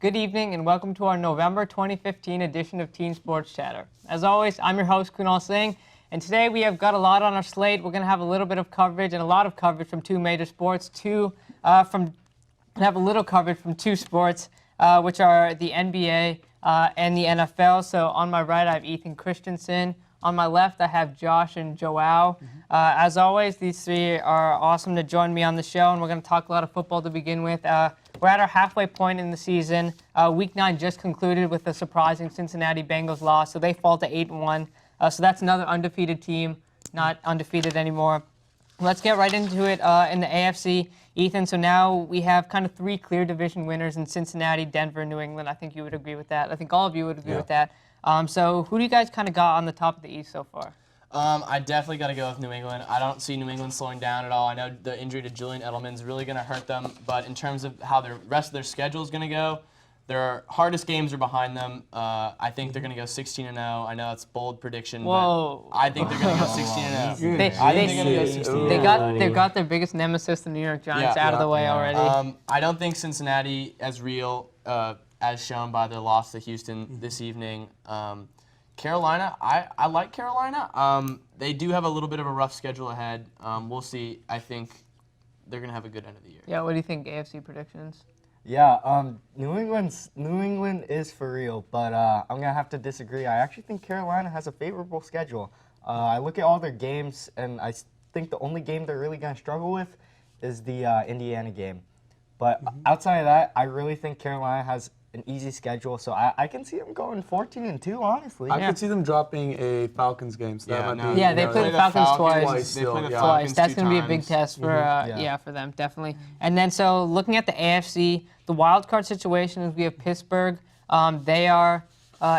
good evening, and welcome to our November 2015 edition of Teen Sports Chatter. As always, I'm your host, Kunal Singh, and today we have got a lot on our slate. We're going to have a little bit of coverage and a lot of coverage from two major sports, have a little coverage from two sports, which are the NBA and the NFL. So on my right, I have Ethan Christensen. On my left, I have Josh and Joao. As always, these three are awesome to join me on the show, and we're going to talk a lot of football to begin with. We're at our halfway point in the season. Week 9 just concluded with a surprising Cincinnati Bengals loss, so they fall to 8-1. So that's another undefeated team, not undefeated anymore. Let's get right into it in the AFC. Ethan, so now we have kind of three clear division winners in Cincinnati, Denver, New England. I think you would agree with that. I think all of you would agree with that. So who do you guys kind of got on the top of the East so far? I definitely got to go with New England. I don't see New England slowing down at all. I know the injury to Julian Edelman is really going to hurt them, but in terms of how the rest of their schedule is going to go, their hardest games are behind them. I think they're going to go 16-0. I know it's a bold prediction, but I think they're going to go 16-0. They got their biggest nemesis, the New York Giants, out of the way already. I don't think Cincinnati as real, as shown by their loss to Houston this evening. Carolina, I like Carolina. They do have a little bit of a rough schedule ahead. We'll see. I think they're going to have a good end of the year. Yeah, what do you think, AFC predictions? Yeah, New England is for real, but I'm going to have to disagree. I actually think Carolina has a favorable schedule. I look at all their games, and I think the only game they're really going to struggle with is the Indiana game. But outside of that, I really think Carolina has an easy schedule, so I can see them going 14-2, honestly. I could see them dropping a Falcons game. So they play the Falcons twice. They play the Twice. Falcons That's going to be a big test for for them, definitely. And then so looking at the AFC, the wild card situation is we have Pittsburgh. They are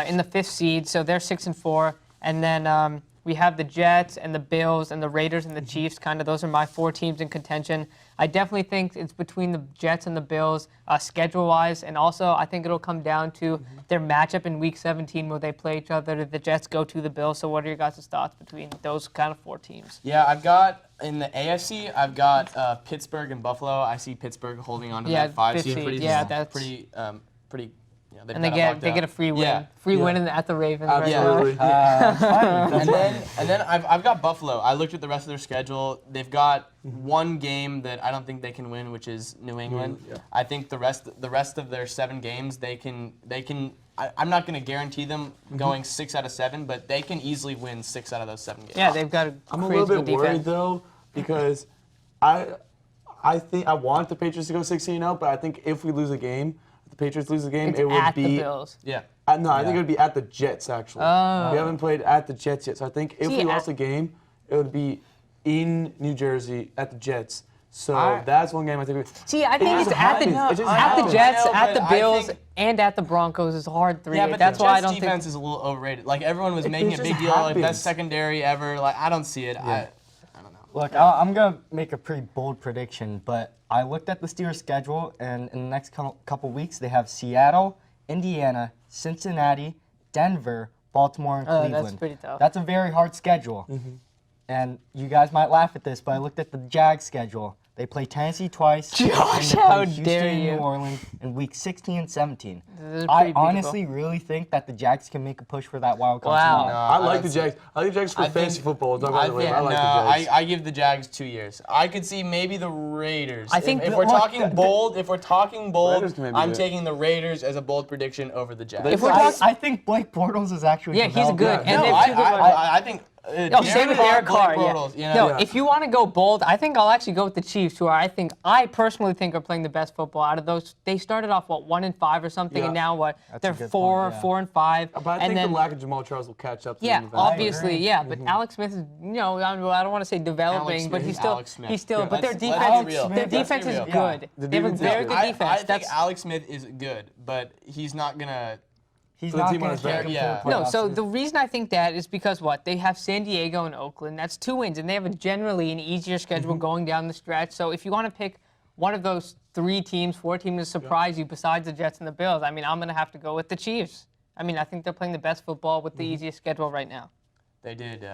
in the 5th seed, so they're 6-4, and then we have the Jets and the Bills and the Raiders and the Chiefs. Kind of those are my 4 teams in contention. I definitely think it's between the Jets and the Bills schedule-wise, and also I think it'll come down to their matchup in Week 17 where they play each other. The Jets go to the Bills. So what are your guys' thoughts between those kind of 4 teams? Yeah, I've got in the AFC, I've got Pittsburgh and Buffalo. I see Pittsburgh holding on to that 5 seed. That's pretty. And they get a free win, win at the Ravens. Absolutely. And then I've got Buffalo. I looked at the rest of their schedule. They've got one game that I don't think they can win, which is New England. I think the rest of their 7 games they can. I'm not going to guarantee them going 6 out of 7, but they can easily win 6 out of those 7 games. Yeah, they've got I'm a little bit worried though, because I think I want the Patriots to go 16-0, but I think if we lose a game, the Patriots lose the game, it would at be the Bills. Yeah. I think it would be at the Jets actually. Oh. We haven't played at the Jets yet, so I think if we lost a game, it would be in New Jersey at the Jets. So that's one game I think. I think it's at the Jets, at the Bills, and at the Broncos is a hard 3. Yeah, but that's the why I Jets' don't defense is a little overrated. Like everyone was making a big deal, like best secondary ever. Like I don't see it. I don't know. Look, I'm going to make a pretty bold prediction, but I looked at the Steelers' schedule, and in the next couple weeks, they have Seattle, Indiana, Cincinnati, Denver, Baltimore, and Cleveland. That's pretty tough. That's a very hard schedule. And you guys might laugh at this, but I looked at the Jags' schedule. They play Tennessee twice. Josh, and they play how Houston dare and you. New Orleans in week 16 and 17. I honestly really think that the Jags can make a push for that wild card. Wow. spot. I like the Jags. I like the Jags for fantasy football. I like the Jags. I give the Jags 2 years. I could see maybe the Raiders. I think if we're talking bold, I'm good. taking the Raiders as a bold prediction over the Jags. If we're talking, I think Blake Bortles is actually he's a good. developing. And No, they have 2 good runners. I think. Same with Derek Carr. Bortles, If you want to go bold, I think I'll actually go with the Chiefs, who I personally think are playing the best football out of those. They started off 1-5 or something, and now they're 4-5. But I think the lack of Jamal Charles will catch up to them eventually. Obviously, but Alex Smith is, I don't want to say developing, but he's still. But their defense is good. They have a very good defense. I think Alex Smith is good, but he's not gonna. He's not going to back. No, so the reason I think that is because they have San Diego and Oakland. That's 2 wins, and they have generally an easier schedule going down the stretch. So if you want to pick one of those 3 teams, 4 teams to surprise you besides the Jets and the Bills, I'm going to have to go with the Chiefs. I think they're playing the best football with the easiest schedule right now. They did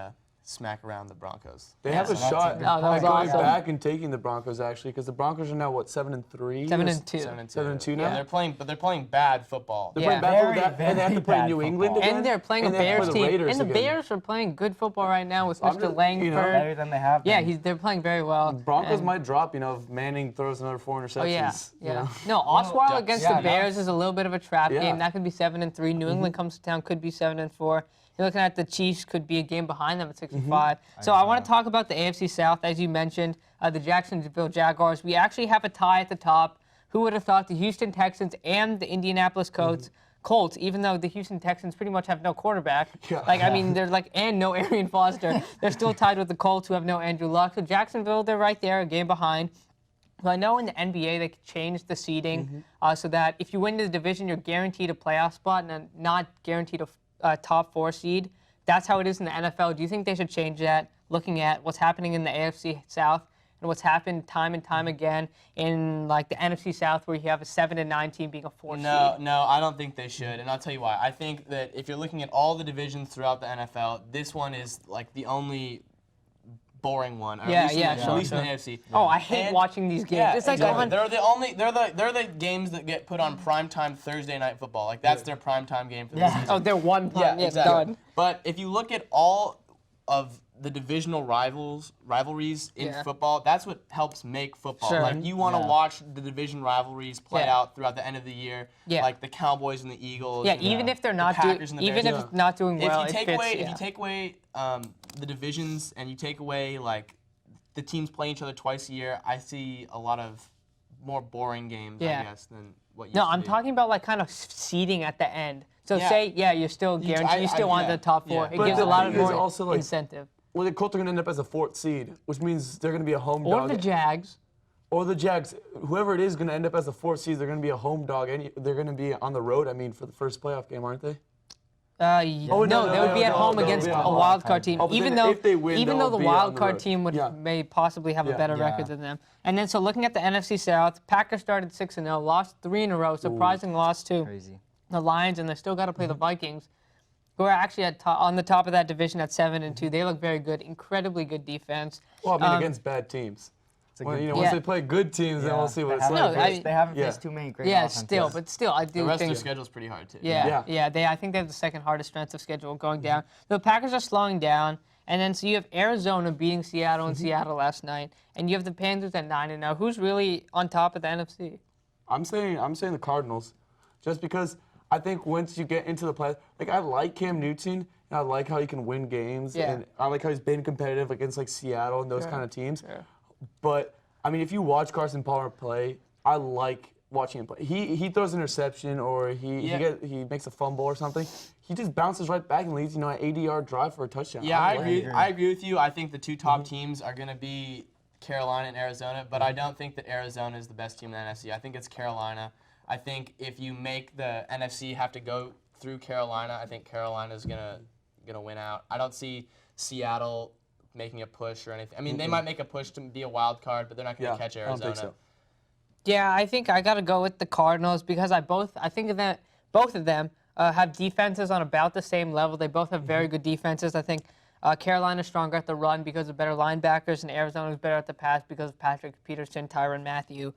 smack around the Broncos. They have a so that's shot a good No, that was at going awesome. back and taking the Broncos actually, because the Broncos are now what 7-3. 7-2. 7-2 now? Yeah, they're playing bad football. They're Yeah. playing bad Very, football, and they have to very play bad New England football. again. And they're playing a and they have to Bears play the team. Raiders And the again. Bears are playing good football right now with I'm Mr. just- Langford. you know, Better than they have. Yeah, been. they're playing very well. Broncos And- might drop, if Manning throws another 4 interceptions. Oh yeah, you yeah. know? No, Osweiler Ducks. against Yeah, the Bears Ducks. is a little bit of a trap Yeah. game. That could be 7-3. New England comes to town, could be 7-4. You're looking at the Chiefs, could be a game behind them at 65. So I want to talk about the AFC South, as you mentioned, the Jacksonville Jaguars. We actually have a tie at the top. Who would have thought the Houston Texans and the Indianapolis Colts, even though the Houston Texans pretty much have no quarterback. Yeah. I mean, they're and no Arian Foster. They're still tied with the Colts, who have no Andrew Luck. So Jacksonville, they're right there, a game behind. Well, I know in the NBA they could change the seeding so that if you win the division, you're guaranteed a playoff spot and not guaranteed a top 4 seed. That's how it is in the NFL. Do you think they should change that, looking at what's happening in the AFC South and what's happened time and time again in the NFC South, where you have a 7-9 team being a 4 No, seed? no, I don't think they should, and I'll tell you why. I think that if you're looking at all the divisions throughout the NFL, this one is the only boring one. Or Yeah, at least yeah, in the, sure, At least in the sure. AFC. Oh, I hate And- watching these games. Yeah, It's like exactly. on, They're the games that get put on primetime Thursday night football. That's their primetime game for the season. oh, they're one point. Yeah, exactly. done. But if you look at all of the divisional rivalries in Yeah. football, that's what helps make football. Sure. You want to Yeah. watch the division rivalries play Yeah. out throughout the end of the year, Yeah. like the Cowboys and the Eagles. Yeah, and even if they're the not Packers and the even if Bears. it's not doing well, if you take it fits, away yeah. if you take away the divisions and you take away the teams playing each other twice a year, I see a lot of more boring games, Yeah. I guess, than what used No, to I'm be. talking about kind of seeding at the end. So Yeah. say, you're still guaranteed, you still want yeah, the top 4. yeah. It But gives the a lot of thing is more also, incentive. Well, the Colts are going to end up as a 4th seed, which means they're going to be a home Or dog. the Jags. Or the Jags. Whoever it is going to end up as the 4th seed. They're going to be a home dog. They're going to be on the road, for the first playoff game, aren't they? No, no, they would be at no, home no, against yeah. a wild card team. Oh, but even then though, if they win, even they'll though the be on wild the card road. team Yeah. may possibly have a Yeah. better Yeah. record than them. And then so looking at the NFC South, Packers started 6-0, lost 3 in a row, surprising loss to Crazy. the Lions, and they still got to play the Mm-hmm. Vikings, who are actually on the top of that division at 7-2. They look very good, incredibly good defense. Well, against bad teams. a Well, good once Yeah. they play good teams, then we'll see what it's They like. haven't No, faced- they haven't yeah. faced too many great Yeah, offenses. still, I do The rest of think their schedule's pretty hard too. Yeah, Yeah. I think they have the second hardest strength of schedule going down. The Packers are slowing down, and then so you have Arizona beating Seattle in Seattle last night, and you have the Panthers at 9-0. Who's really on top of the NFC? I'm saying the Cardinals, just because I think once you get into the play, I like Cam Newton, and I like how he can win games, Yeah. and I like how he's been competitive against Seattle and those Sure. kind of teams. Sure. But if you watch Carson Palmer play, I like watching him play. He throws an interception or he makes a fumble or something. He just bounces right back and leads an 80-yard drive for a touchdown. Yeah, I like agree. it. I agree with you. I think the 2 top teams are going to be Carolina and Arizona, but I don't think that Arizona is the best team in the NFC. I think it's Carolina. I think if you make the NFC have to go through Carolina, I think Carolina's gonna win out. I don't see Seattle making a push or anything. I mean, they might make a push to be a wild card, but they're not going to catch I don't Arizona. think so. Yeah, I think I got to go with the Cardinals because I think that both of them have defenses on about the same level. They both have very good defenses. I think Carolina's stronger at the run because of better linebackers, and Arizona's better at the pass because of Patrick Peterson, Tyrann Mathieu.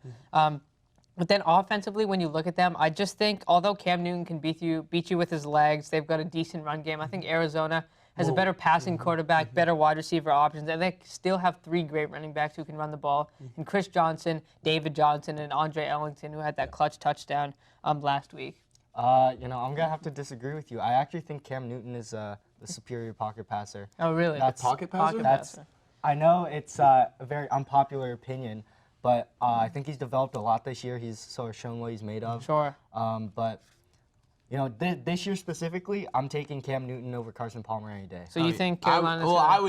But then offensively, when you look at them, I just think although Cam Newton can beat you with his legs, they've got a decent run game. I think Arizona has a better passing quarterback, better wide receiver options, and they still have 3 great running backs who can run the ball. And Chris Johnson, David Johnson, and Andre Ellington, who had that clutch touchdown last week. I'm gonna have to disagree with you. I actually think Cam Newton is the superior pocket passer. Oh, really? That's- Pocket passer? That's, I know it's a very unpopular opinion, but I think he's developed a lot this year. He's sort of shown what he's made of. Sure. But this year specifically, I'm taking Cam Newton over Carson Palmer any day. So you think I Carolina's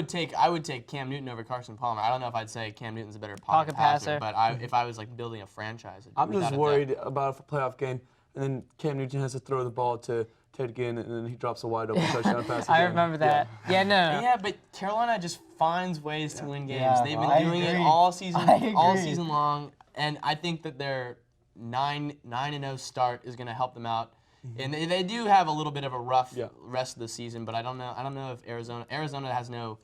would take Cam Newton over Carson Palmer. I don't know if I'd say Cam Newton's a better pocket passer, but if I was building a franchise, I'm without just a doubt. worried about a playoff game, and then Cam Newton has to throw the ball to Ted Ginn, and then he drops a wide open touchdown pass. I again. remember that. Yeah, no. Yeah, but Carolina just finds ways to win games. Yeah, They've well, been I doing it agree. all season, I all agree. season long, and I think that their 9-0 start is going to help them out. And they do have a little bit of a rough Yeah. rest of the season, but I don't know if Arizona has no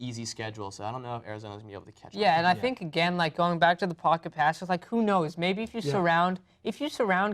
easy schedule, so I don't know if Arizona's gonna be able to catch up. Yeah, and I think again, like going back to the pocket passes, like who knows? Maybe if you surround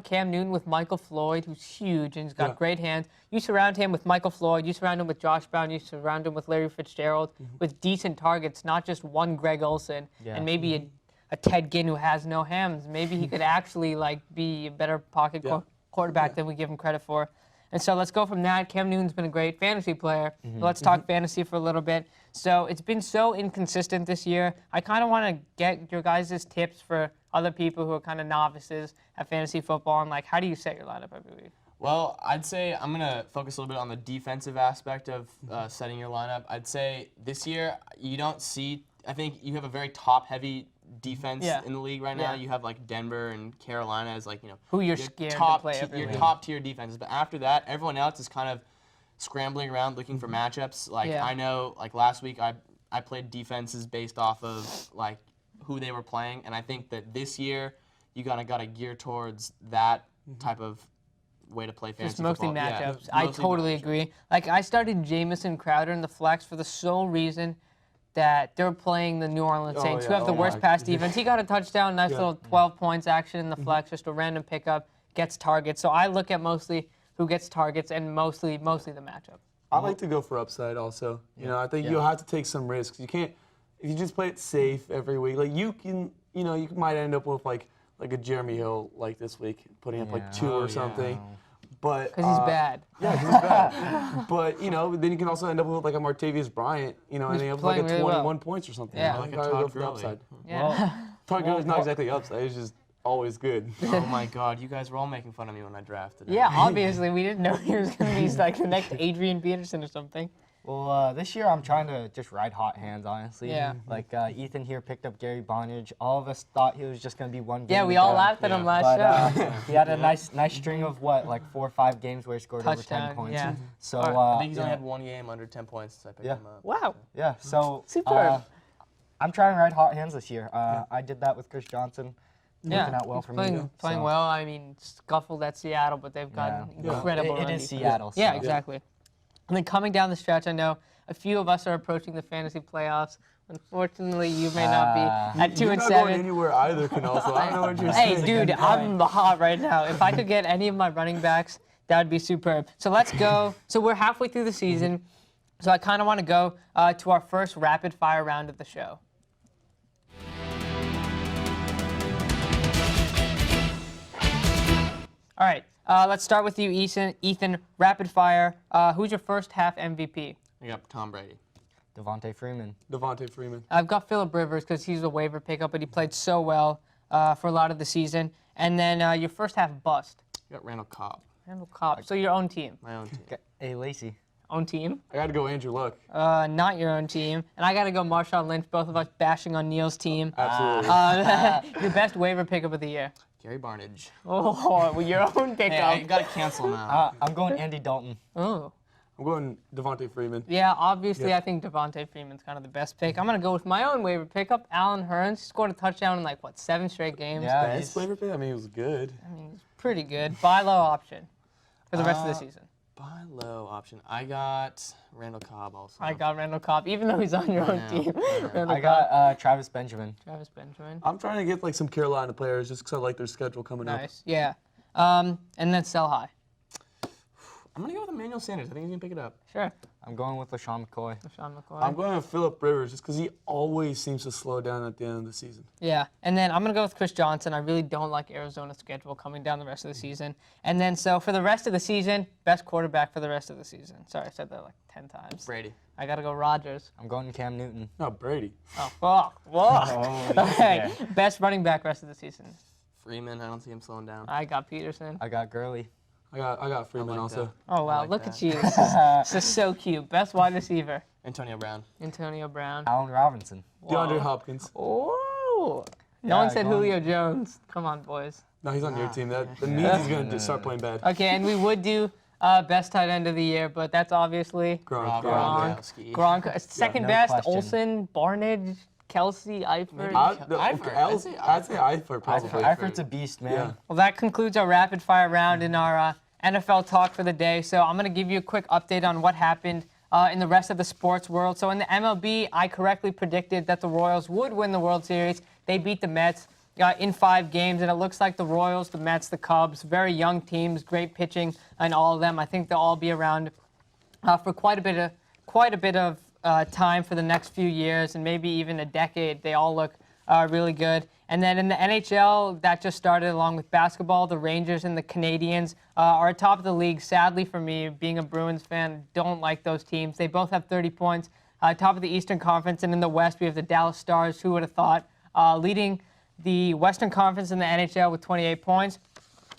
Cam Newton with Michael Floyd, who's huge and he's got great hands, you surround him with Michael Floyd, you surround him with Josh Brown, you surround him with Larry Fitzgerald, with decent targets, not just one Greg Olsen, and maybe a Ted Ginn who has no hands. Maybe he could actually like be a better pocket quarterback than we give him credit for. And so let's go from that. Cam Newton's been a great fantasy player. Let's talk fantasy for a little bit. So it's been so inconsistent this year. I kind of want to get your guys' tips for other people who are kind of novices at fantasy football and like how do you set your lineup every week? Well, I'd say I'm going to focus a little bit on the defensive aspect of setting your lineup. I'd say this year you don't see, I think you have a very top-heavy defense in the league right now. You have like Denver and Carolina as like, who you're your scared to top play every your week. top tier defenses. But after that, everyone else is kind of scrambling around looking for matchups. Like I know like last week I played defenses based off of like who they were playing, and I think that this year you gotta gear towards that type of way to play fantasy Just mostly football. matchups. Yeah, I mostly totally matchups. agree. Like I started Jamison Crowder in the flex for the sole reason that they're playing the New Orleans Saints, who have the worst pass defense. He got a touchdown, nice little 12 points action in the flex, just a random pickup, gets targets. So I look at mostly who gets targets and mostly the matchup. I like to go for upside also. You know, I think you'll have to take some risks. You can't, if you just play it safe every week, like you can, you know, you might end up with like a Jeremy Hill like this week, putting up like 2 or something. But Because he's bad. Yeah, 'cause he's bad. But you know, then you can also end up with like a Martavius Bryant, you know, and he has like a playing really 21 well. points or something. Yeah. You know, Like a gotta Todd go for the Gurley. upside. Yeah. Todd Gurley's not exactly upside. He's just always good. Oh my God, you guys were all making fun of me when I drafted. Yeah, obviously we didn't know he was going to be like the next Adrian Peterson or something. Well, this year I'm trying to just ride hot hands, honestly. Yeah. Like Ethan here picked up Gary Bonnage. All of us thought he was just gonna be one game. Yeah, we a all go. laughed at him last But show. he had a nice string of like 4 or 5 games where he scored over Touchdown, 10 points. yeah. So I think he's only yeah. had one game under 10 points since I picked Yeah. him up. Wow. Yeah, so Superb. I'm trying to ride hot hands this year. I did that with Chris Johnson. Yeah, Working out well he's for playing, me. playing so, well. I mean, scuffled at Seattle, but they've got Yeah. incredible It run is defense. Seattle. Yeah, so. exactly. And then coming down the stretch, I know a few of us are approaching the fantasy playoffs. Unfortunately, you may not be at 2 You're and not going 7. anywhere either, Canal, so I don't know what you're Hey, saying. dude, I'm hot right now. If I could get any of my running backs, that would be superb. So let's go. So we're halfway through the season. So I kind of want to go to our first rapid fire round of the show. All right, let's start with you, Ethan. Rapid fire. Who's your first half MVP? I got Tom Brady. Devontae Freeman. Devontae Freeman. I've got Phillip Rivers because he's a waiver pickup, but he played so well for a lot of the season. And then your first half bust. I got Randall Cobb. Randall Cobb. So your own team. My own team. Hey, Lacey. Own team. I got to go Andrew Luck. Not your own team. And I got to go Marshawn Lynch, both of us bashing on Neil's team. Absolutely. Your best waiver pickup of the year. Gary Barnage. Oh, well, your own Hey, I pickup. gotta cancel now. I'm going Andy Dalton. Oh. I'm going Devontae Freeman. Yeah, obviously, Yeah. I think Devontae Freeman's kind of the best pick. I'm going to go with my own waiver pickup, Alan Hearns. He scored a touchdown in, 7 straight games. Yeah, Best flavor pick? I mean, it was good. I mean, he's pretty good. Buy low option for the rest of the season. Buy low option. I got Randall Cobb also. I got Randall Cobb, even though he's on your own know. team. Randall I got Travis Benjamin. Travis Benjamin. I'm trying to get like some Carolina players just because I like their schedule coming up. Nice. Yeah. And then sell high. I'm gonna go with Emmanuel Sanders. I think he's gonna pick it up. Sure. I'm going with LaShawn McCoy. Sean McCoy. I'm going with Phillip Rivers just because he always seems to slow down at the end of the season. Yeah, and then I'm going to go with Chris Johnson. I really don't like Arizona's schedule coming down the rest of the season. And then so for the rest of the season, best quarterback for the rest of the season. Sorry, I said that 10 times. Brady. I got to go Rodgers. I'm going Cam Newton. No, Brady. Oh, fuck. Fuck. Okay, best running back rest of the season. Freeman. I don't see him slowing down. I got Peterson. I got Gurley. I got Freeman like also. that. Oh, wow, like look that. at you. This is so cute. Best wide receiver, Antonio Brown. Antonio Brown. Allen Robinson. DeAndre Hopkins. Oh. No Yeah, one said going- Julio Jones. Come on, boys. No, he's on your team. That means he's going to start playing bad. Okay, and we would do best tight end of the year, but that's obviously Gronk. Gronkowski. Gronk. Second no best, question. Olsen, Barnage, Kelsey, Eifert. I'd say I'd say Eifert probably. Eifert's a beast, man. Yeah. Well, that concludes our rapid fire round in our NFL talk for the day. So I'm going to give you a quick update on what happened in the rest of the sports world. So in the MLB, I correctly predicted that the Royals would win the World Series. They beat the Mets in 5 games, and it looks like the Royals, the Mets, the Cubs, very young teams, great pitching, and all of them. I think they'll all be around for quite a bit of time for the next few years, and maybe even a decade. They all look really good. And then in the NHL, that just started along with basketball. The Rangers and the Canadiens are atop of the league. Sadly for me, being a Bruins fan, don't like those teams. They both have 30 points. Top of the Eastern Conference, and in the West, we have the Dallas Stars. Who would have thought? Leading the Western Conference in the NHL with 28 points.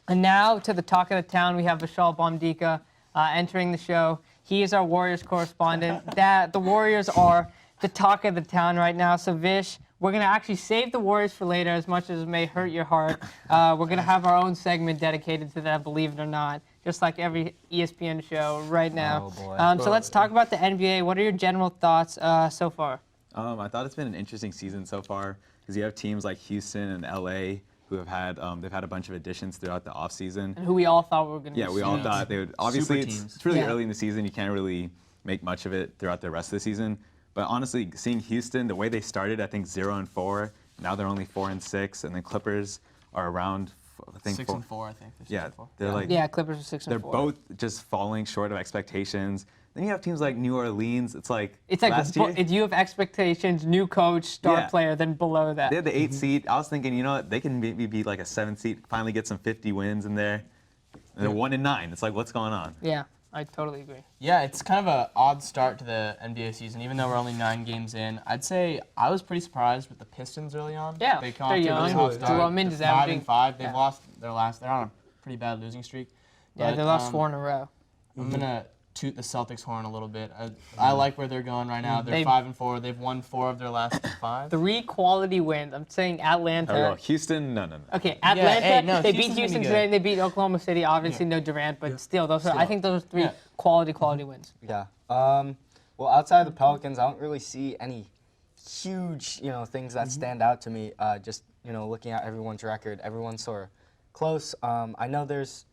And now to the talk of the town, we have Vishal Bomdika entering the show. He is our Warriors correspondent. The Warriors are the talk of the town right now. So Vish, we're going to actually save the Warriors for later, as much as it may hurt your heart. We're going to have our own segment dedicated to that, believe it or not, just like every ESPN show right now. Oh, boy. So let's talk about the NBA. What are your general thoughts so far? I thought it's been an interesting season so far because you have teams like Houston and LA who have had they've had a bunch of additions throughout the offseason. And who we all thought were going to Yeah, we all thought they would. Obviously, Super teams. it's really Yeah. early in the season. You can't really make much of it throughout the rest of the season. But honestly, seeing Houston, the way they started, I think 0-4. Now they're only 4-6, and then Clippers are around, I think 6 and 4, I think. They're 6 Yeah, and 4. they're like Yeah, Clippers are 6 and they're 4. both just falling short of expectations. Then you have teams like New Orleans. It's like last It's year, like you have expectations, new coach, star Yeah. player, then below that. they had the 8 seed. I was thinking, you know what, they can maybe be like a 7 seed, finally get some 50 wins in there. And they're 1-9. It's like, what's going on? Yeah, I totally agree. Yeah, it's kind of an odd start to the NBA season, even though we're only 9 games in. I'd say I was pretty surprised with the Pistons early on. Yeah, they come they're off to a really young. hot start. Drummond is They're 5 averaging- and 5. They've yeah. lost their last. They're on a pretty bad losing streak. Yeah, But, they lost 4 in a row. I'm gonna toot the Celtics horn a little bit. I like where they're going right now. They're They- 5 and 4. They've won 4 of their last 5. 3 quality wins. I'm saying Atlanta. Oh, Houston, no. Okay, Atlanta. hey, no, they beat Houston's gonna Houston be today. good. And they beat Oklahoma City. Obviously, no Durant, but still, those are. I think those are 3 Yeah. quality wins. Yeah. Well, outside of the Pelicans, I don't really see any huge, things that stand out to me. Just, looking at everyone's record, everyone's sort of close. I know there's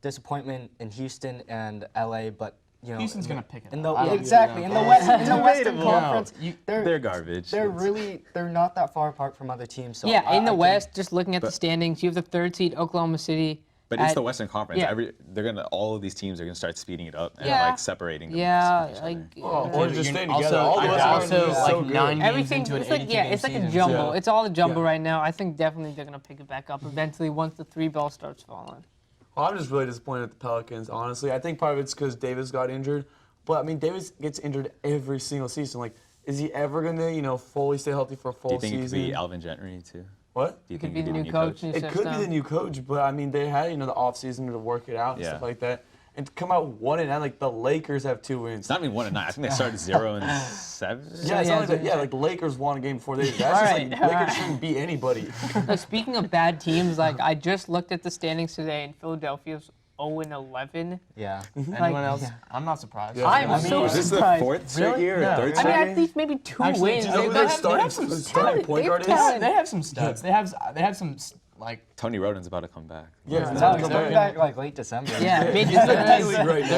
disappointment in Houston and LA, but Houston's gonna pick it in up. the I don't exactly give in a the damn. West, in the Western No, Conference, you- They're garbage. they're not that far apart from other teams. So Yeah, in the I think- West, just looking at the But- standings, you have the 3rd seed Oklahoma City. But it's at- the Western Conference. yeah. All of these teams are gonna start speeding it up and Yeah. like separating them. Yeah, from each like other. Or Dude, just you're staying also- together. All the you're Western also Conference is like so good. 9 games everything. into an It's like 82 yeah, game it's like a season. jumbo. Yeah. It's all a jumbo Yeah. right now. I think definitely they're gonna pick it back up eventually once the 3 ball starts falling. Well, I'm just really disappointed at the Pelicans, honestly. I think part of it's because Davis got injured. But, I mean, Davis gets injured every single season. Like, is he ever going to, fully stay healthy for a full Do you think season? it could be Alvin Gentry too? What? Do you Could think be he the could new coach. and he It steps could be down. the new coach, but, I mean, they had, the offseason to work it out and Yeah. stuff like that. And to come out 1-9, like, the Lakers have 2 wins. It's not even 1-9. I think they started 0-7. Yeah, it's yeah, not like that. yeah. Yeah, like, Lakers won a game before they did. That's All just right, like, all Lakers right. shouldn't beat anybody. Speaking of bad teams, like I just looked at the standings today, and Philadelphia's 0-11. Yeah. Anyone else? I'm not surprised. Yeah. I'm I mean, so Is this the surprised. 4th straight Really? year or No. 3rd I mean, straight at year? least maybe 2 Actually, wins. do you know who They their have starting some starting point They have guard is? talent. They have some studs. They have some like. Tony Roden's about to come back. Yeah, No, exactly. he's coming back like late December. Yeah, mid He's in the D-League right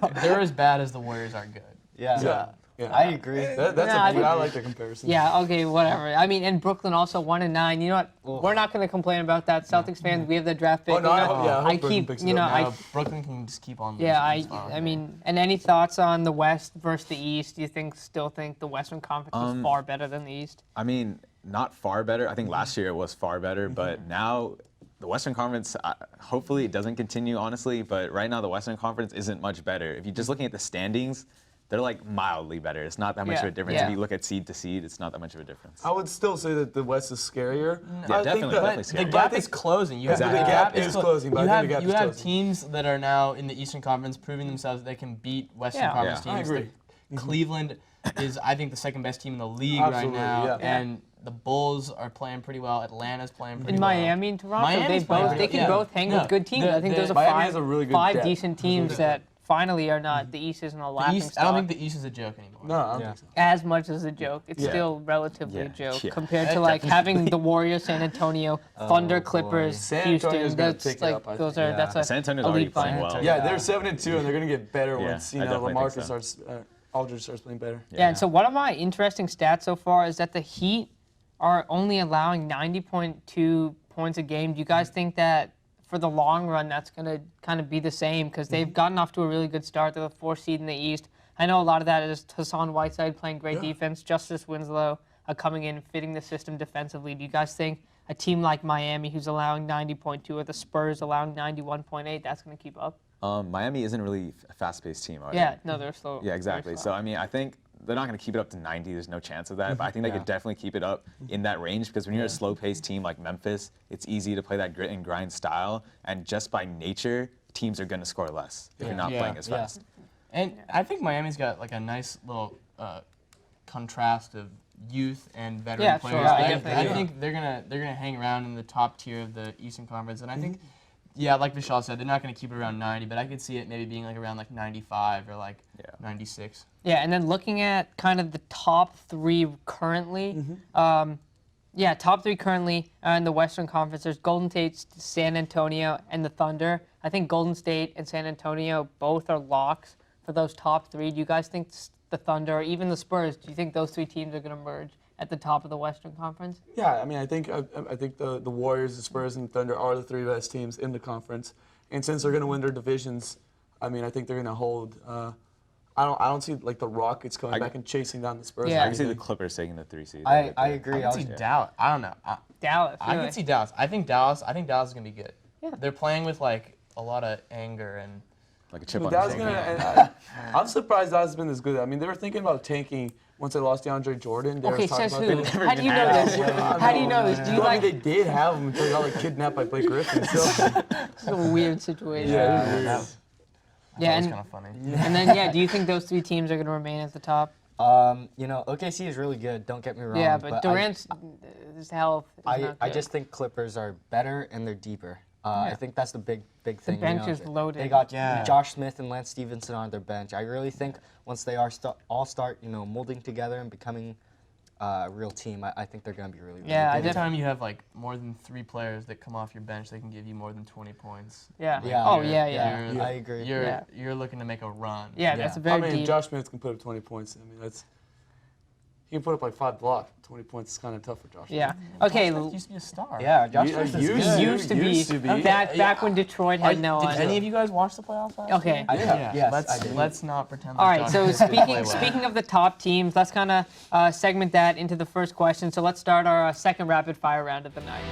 now. They're as bad as the Warriors are good. Yeah. Yeah. I agree. That's Nah, I think- I like the comparison. Yeah, okay, whatever. I mean, and Brooklyn also 1-9. You know what? We're not going to complain about that. Celtics fans, we have the draft pick. Oh, no, You I know, hope- yeah, I hope I Brooklyn keep, picks it you know, up now. Brooklyn can just keep on. yeah, losing. It's fine. I mean, and any thoughts on the West versus the East? Do you still think the Western Conference is far better than the East? I mean, not far better. I think last year it was far better, Mm-hmm. but now the Western Conference, hopefully it doesn't continue, honestly, but right now the Western Conference isn't much better. If you're just looking at the standings, they're like mildly better. It's not that much Yeah, of a difference. yeah. If you look at seed to seed, it's not that much of a difference. I would still say that the West is scarier. Yeah, I think definitely, that- definitely The scary. gap is closing. You have, Exactly. the The gap gap is closing, but you I have, think the gap you is have closing. teams that are now in the Eastern Conference proving themselves that they can beat Western Yeah. Conference Yeah. teams. I agree. Cleveland is, I think, the second best team in the league Absolutely, right now, yeah. and the Bulls are playing pretty well. Atlanta's playing pretty In well. Miami and Toronto, Miami's playing they pretty can well. both hang Yeah. with good teams. No, I think the- those are Miami five, has a really good five depth. decent teams that finally are not. The East isn't a The laughing East, I stock don't think the East is a joke anymore. No, I don't Yeah. think so. as much as a joke. It's Yeah. still relatively a Yeah, joke yeah. compared Yeah, to like having the Warriors, San Antonio, Thunder, boy. Clippers, San Houston. Antonio's gonna That's pick it like up, I those think. are that's a San Antonio's already elite playing finals. well. Yeah, Yeah. they're 7-2, and they're gonna get better Yeah, once I definitely LaMarcus think so. starts, Aldridge starts playing better. Yeah, and so one of my interesting stats so far is that the Heat are only allowing 90.2 points a game. Do you guys think that for the long run that's going to kind of be the same? Because they've gotten off to a really good start. They're the 4th seed in the East. I know a lot of that is Hassan Whiteside playing great defense, Justice Winslow coming in, fitting the system defensively. Do you guys think a team like Miami, who's allowing 90.2, or the Spurs allowing 91.8, that's going to keep up? Miami isn't really a fast-paced team, are they? Yeah, no, they're slow. Yeah, they're exactly. slow. So, I mean, I think they're not going to keep it up to 90. There's no chance of that. But I think they could definitely keep it up in that range because when you're a slow-paced team like Memphis, it's easy to play that grit and grind style. And just by nature, teams are going to score less if you're not Yeah. playing as Yeah. fast. And I think Miami's got like a nice little contrast of youth and veteran Yeah, players. sure. I I definitely agree. think they're gonna hang around in the top tier of the Eastern Conference, and I think, yeah, like Vishal said, they're not gonna keep it around 90, but I could see it maybe being like around like 95 or like 96. Yeah, and then looking at kind of the top 3 currently, top 3 currently in the Western Conference, there's Golden State, San Antonio, and the Thunder. I think Golden State and San Antonio both are locks for those top 3. Do you guys think the Thunder, or even the Spurs, do you think those 3 teams are going to merge at the top of the Western Conference? Yeah, I mean, I think the Warriors, the Spurs, and Thunder are the 3 best teams in the conference. And since they're going to win their divisions, I mean, I think they're going to hold. I don't see like the Rockets coming back and chasing down the Spurs. Yeah. I can see the Clippers taking the 3 seed. I agree. I can see Dallas. I don't know. Dallas. I really. can see Dallas. I think Dallas is gonna be good. Yeah. They're playing with like a lot of anger and. like a chip But on the Dallas shoulder. gonna. I'm surprised Dallas has been this good. I mean, they were thinking about tanking once they lost DeAndre Jordan. They Okay, were talking says about who? they- How do you know this? How do you know this? Do you Well, I like? mean, they did have him until he got like kidnapped by Blake Griffin. So This is a weird situation. yeah, it was weird. Yeah, That's and, kind of funny. and then do you think those 3 teams are going to remain at the top? OKC is really good. Don't get me wrong. Yeah, but Durant's his health is not I good. just think Clippers are better and they're deeper. I think that's the big thing. bench is loaded. They got Yeah. Josh Smith and Lance Stevenson on their bench. I really think once they are all start molding together and becoming a real team, I think they're going to be really, really Yeah, I good. def- Anytime you have like more than 3 players that come off your bench, they can give you more than 20 points. Yeah. Yeah. Oh, You're- yeah. you're- I agree. You're looking to make a run. Yeah, that's Yeah. very I mean, deep. if Josh Smith can put up 20 points. I mean, he can put up like 5 blocks. 20 points is kind of tough for Josh. Yeah. Okay. Smith used to be a star. Yeah, Josh You- Smith is you- good. Used to be. Used to be. Back when Detroit had no Did one. any of you guys watch the playoffs last Okay. year? I did. Yeah. Yes, let's I did. let's not pretend. All like right, Josh so Smith didn't play well. speaking of the top teams, let's kind of segment that into the first question. So let's start our second rapid fire round of the night.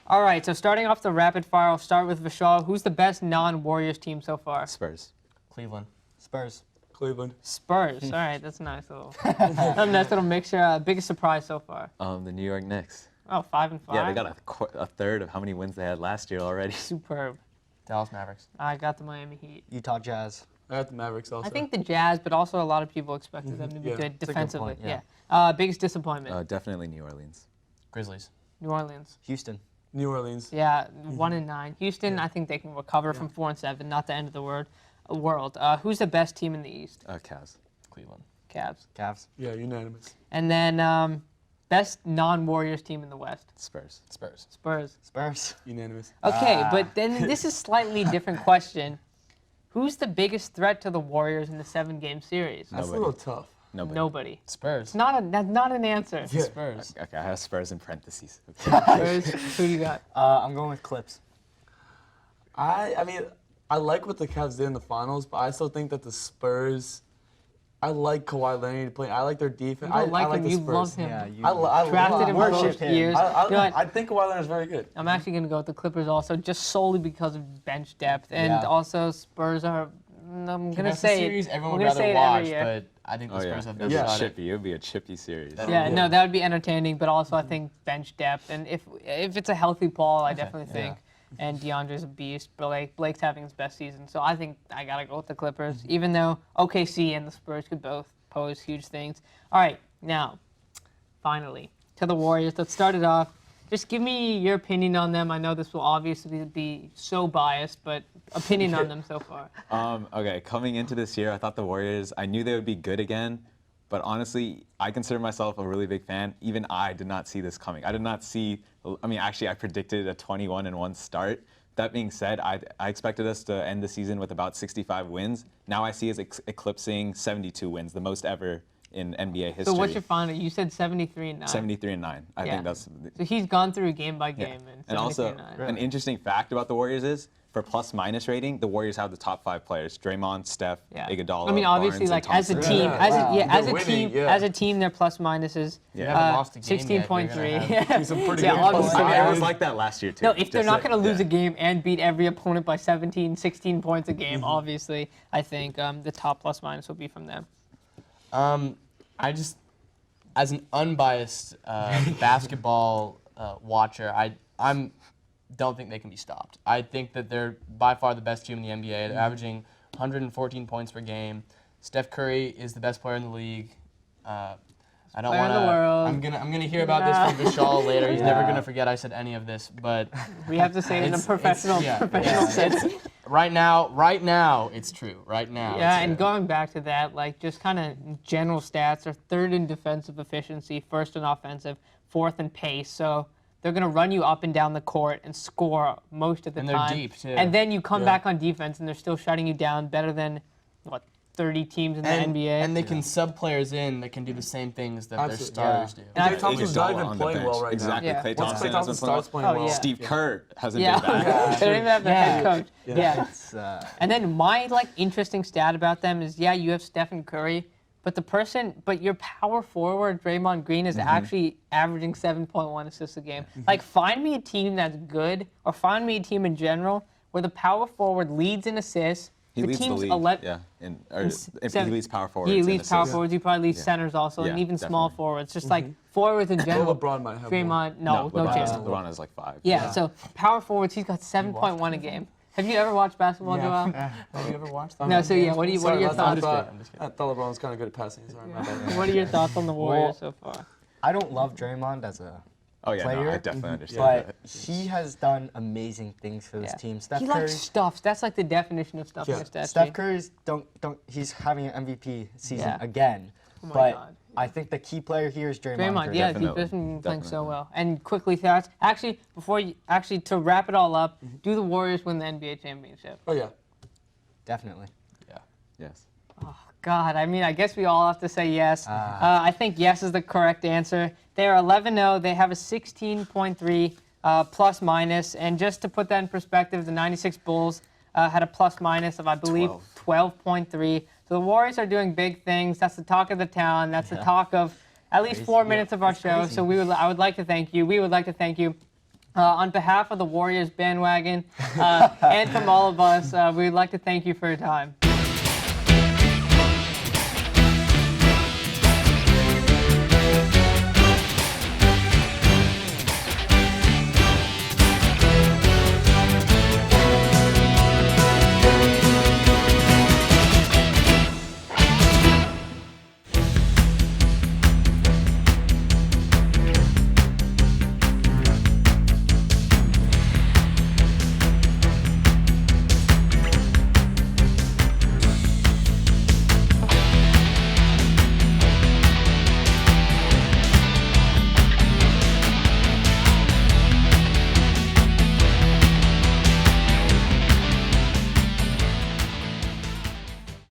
All right, so starting off the rapid fire, I'll start with Vishal. Who's the best non-Warriors team so far? Spurs. Cleveland. Spurs. Cleveland. Spurs. All right, that's a nice little, nice little mixture. Biggest surprise so far? The New York Knicks. Oh, 5 and 5. Yeah, they got a third of how many wins they had last year already. Superb. Dallas Mavericks. I got the Miami Heat. Utah Jazz. I got the Mavericks also. I think the Jazz, but also a lot of people expected them to be Yeah, good a good defensively. point, yeah. Biggest disappointment? Definitely New Orleans. Grizzlies. New Orleans. Houston. New Orleans. Yeah, 1-9. Houston, I think they can recover from 4-7. Not the end of the world. Who's the best team in the East? Cavs. Cleveland. Cavs. Cavs. Yeah, unanimous. And then best non-Warriors team in the West? Spurs. Spurs. Spurs. Spurs. Unanimous. Okay, but then this is slightly different question. Who's the biggest threat to the Warriors in the 7-game series? That's Nobody. a little tough. Nobody. Nobody. Spurs. That's not an answer. Yeah. Spurs. Okay, I have Spurs in parentheses. Spurs, who do you got? I'm going with Clips. I mean, I like what the Cavs did in the finals, but I still think that the Spurs. I like Kawhi Leonard playing. I like their defense. You don't like like him, the you Spurs. love him. Yeah, you I Drafted him worship both him. years. I, You know what? I think Kawhi Leonard's very good. I'm actually going to go with the Clippers also, just solely because of bench depth. And Yeah. also Spurs are, I'm going to That's say a series it. everyone I'm would gonna say rather it every watch, year. but I think the Oh yeah, Spurs have it no would shot be at chippy. It would be a chippy series. Yeah, no, that would be entertaining, but also I think bench depth. And if it's a healthy Paul, I definitely think. And DeAndre's a beast. Blake's having his best season. So I think I got to go with the Clippers, even though OKC and the Spurs could both pose huge things. All right, now, finally, to the Warriors. Let's start it off. just give me your opinion on them. I know this will obviously be so biased, but opinion on them so far. Okay, coming into this year, I thought the Warriors, I knew they would be good again, but honestly, I consider myself a really big fan. Even I did not see this coming. I did not see, I mean, actually, I predicted a 21-1 start. That being said, I expected us to end the season with about 65 wins. Now I see us eclipsing 72 wins, the most ever in NBA history. So what's your final? You said 73-9. 73-9. I Yeah. think that's. So he's gone through game by game. And also, 73-9. an interesting fact about the Warriors is, for plus-minus rating, the Warriors have the top 5 players: Draymond, Steph, Iguodala, I mean, obviously, Barnes, like and as a Thompson. team, as a They're team, winning, yeah. as a team, their plus minuses. Yeah. You haven't lost a game yet, you're 16.3. gonna Some pretty Yeah, good obviously, I mean, yeah. it was like that last year too. No, if they're Just not like- going to lose yeah. a game and beat every opponent by 17, 16 points a game, obviously, I think the top plus minus will be from them. I just, as an unbiased basketball watcher, I'm don't think they can be stopped. I think that they're by far the best team in the NBA. They're averaging 114 points per game. Steph Curry is the best player in the league. I don't player want in the world. I'm gonna hear about this from Vishal later. He's never gonna forget I said any of this. But We have to say it in a It's- professional yeah. sense. right now, it's true. Right now. Yeah, it's and true. going back to that, like just kind of general stats are third in defensive efficiency, first in offensive, fourth in pace. So they're going to run you up and down the court and score most of the And they're time. deep, too. And then you come Yeah. back on defense and they're still shutting you down better than, 30 teams in the NBA. And they can sub players in that can do the same things that their Absolutely, starters do. And I- Klay Thompson's Iguodala not even on the playing bench. well right Exactly. Yeah. Klay now. Once Thompson Klay Thompson hasn't played starts well. playing Oh, well, yeah. Steve Kerr hasn't yeah, been back. they don't even have the head coach. Yeah. It's, And then my interesting stat about them is, you have Stephen Curry, but your power forward Draymond Green is actually averaging 7.1 assists a game. Like, find me a team that's good, or find me a team in general where the power forward leads in assists. He the leads the team's league. 11 Yeah, he seven- leads power forwards. He in leads power assists. forwards. He probably leads Yeah. centers also, and Yeah, even small definitely. forwards. Just like forwards in general. LeBron might have Draymond, no LeBron, chance. LeBron is like 5. Yeah, so power forwards, he's got 7.1 a game. Have you ever watched basketball, Joel? Have you ever watched that? No, so yeah, what are your Sorry, thoughts? I'm just kidding. I thought LeBron was kind of good at passing. Sorry, my bad. What are your thoughts on the Warriors so far? I don't love Draymond as a Oh yeah, no, I player, definitely understand but that. he has done amazing things for this Yeah. team. Steph He Curry, likes stuffs. That's like the definition of stuffing Yeah. a stat Steph sheet. Curry's don't he's having an MVP season Yeah. again. Oh my but God. I think the key player here is Draymond. Draymond, Green. yeah, he's Definitely, been playing so definitely. well. And quickly, thoughts. Actually, to wrap it all up, do the Warriors win the NBA championship? Oh yeah. Definitely. Yes. God, I mean, I guess we all have to say yes. I think yes is the correct answer. They are 11-0. They have a 16.3 plus minus. And just to put that in perspective, the 96 Bulls had a plus minus of, I believe, 12.3. So the Warriors are doing big things. That's the talk of the town. That's the talk of at least 4 minutes of our show. So I would like to thank you. We would like to thank you. On behalf of the Warriors bandwagon and from all of us, we would like to thank you for your time.